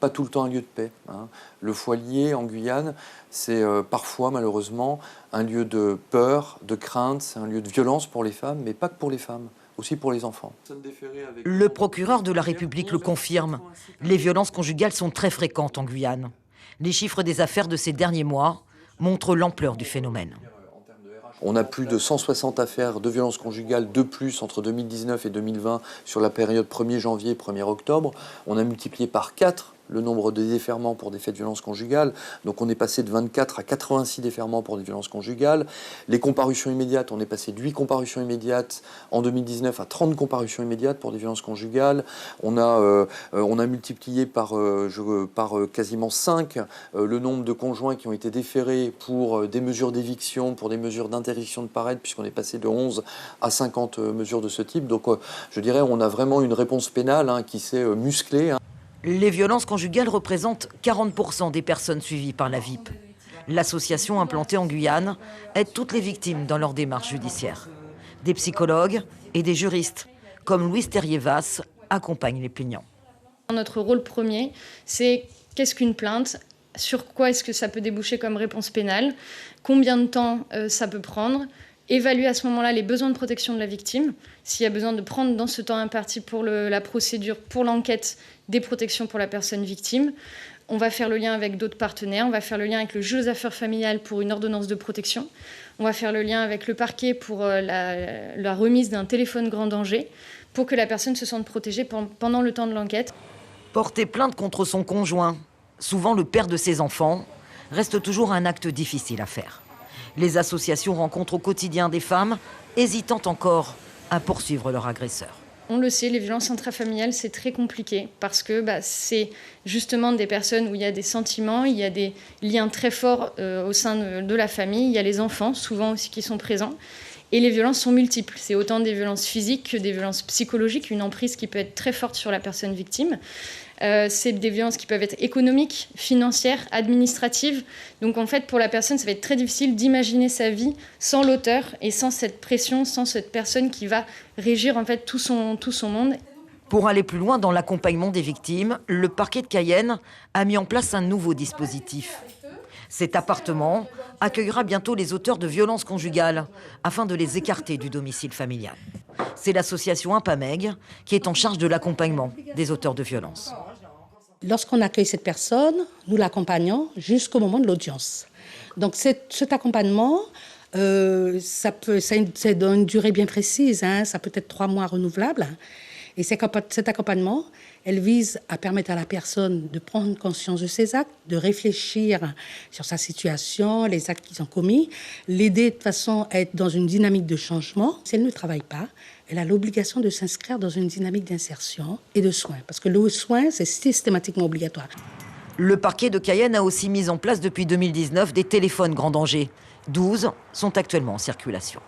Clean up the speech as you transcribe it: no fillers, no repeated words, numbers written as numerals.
pas tout le temps un lieu de paix, hein. Le foyer en Guyane, c'est parfois malheureusement un lieu de peur, de crainte, c'est un lieu de violence pour les femmes, mais pas que pour les femmes, aussi pour les enfants. Le procureur de la République le confirme. Les violences conjugales sont très fréquentes en Guyane. Les chiffres des affaires de ces derniers mois montrent l'ampleur du phénomène. On a plus de 160 affaires de violences conjugales de plus entre 2019 et 2020 sur la période 1er janvier, 1er octobre. On a multiplié par 4 le nombre de déferments pour des faits de violences conjugales. Donc on est passé de 24 à 86 déferments pour des violences conjugales. Les comparutions immédiates, on est passé de 8 comparutions immédiates en 2019 à 30 comparutions immédiates pour des violences conjugales. On a multiplié par quasiment 5 le nombre de conjoints qui ont été déférés pour des mesures d'éviction, pour des mesures d'interdiction de paraître, puisqu'on est passé de 11 à 50 mesures de ce type. Donc je dirais on a vraiment une réponse pénale qui s'est musclée. Les violences conjugales représentent 40% des personnes suivies par la VIP. L'association implantée en Guyane aide toutes les victimes dans leur démarche judiciaire. Des psychologues et des juristes, comme Louise Terrier-Vasse, accompagnent les plaignants. Notre rôle premier, c'est qu'est-ce qu'une plainte ? Sur quoi est-ce que ça peut déboucher comme réponse pénale ? Combien de temps ça peut prendre ? Évaluer à ce moment-là les besoins de protection de la victime. S'il y a besoin de prendre dans ce temps imparti pour la procédure, pour l'enquête, des protections pour la personne victime. On va faire le lien avec d'autres partenaires. On va faire le lien avec le juge aux affaires familiales pour une ordonnance de protection. On va faire le lien avec le parquet pour la remise d'un téléphone grand danger pour que la personne se sente protégée pendant le temps de l'enquête. Porter plainte contre son conjoint, souvent le père de ses enfants, reste toujours un acte difficile à faire. Les associations rencontrent au quotidien des femmes hésitant encore à poursuivre leur agresseur. On le sait, les violences intrafamiliales, c'est très compliqué parce que c'est justement des personnes où il y a des sentiments, il y a des liens très forts au sein de la famille, il y a les enfants souvent aussi qui sont présents. Et les violences sont multiples. C'est autant des violences physiques que des violences psychologiques, une emprise qui peut être très forte sur la personne victime. C'est des violences qui peuvent être économiques, financières, administratives. Donc en fait, pour la personne, ça va être très difficile d'imaginer sa vie sans l'auteur et sans cette pression, sans cette personne qui va régir en fait tout son monde. Pour aller plus loin dans l'accompagnement des victimes, le parquet de Cayenne a mis en place un nouveau dispositif. Cet appartement accueillera bientôt les auteurs de violences conjugales afin de les écarter du domicile familial. C'est l'association Impameg qui est en charge de l'accompagnement des auteurs de violences. Lorsqu'on accueille cette personne, nous l'accompagnons jusqu'au moment de l'audience. Donc cet accompagnement, ça a une durée bien précise, ça peut être 3 mois renouvelables. Et cet accompagnement, elle vise à permettre à la personne de prendre conscience de ses actes, de réfléchir sur sa situation, les actes qu'ils ont commis, l'aider de façon à être dans une dynamique de changement. Si elle ne travaille pas, elle a l'obligation de s'inscrire dans une dynamique d'insertion et de soins, parce que le soin, c'est systématiquement obligatoire. Le parquet de Cayenne a aussi mis en place depuis 2019 des téléphones grand danger. 12 sont actuellement en circulation.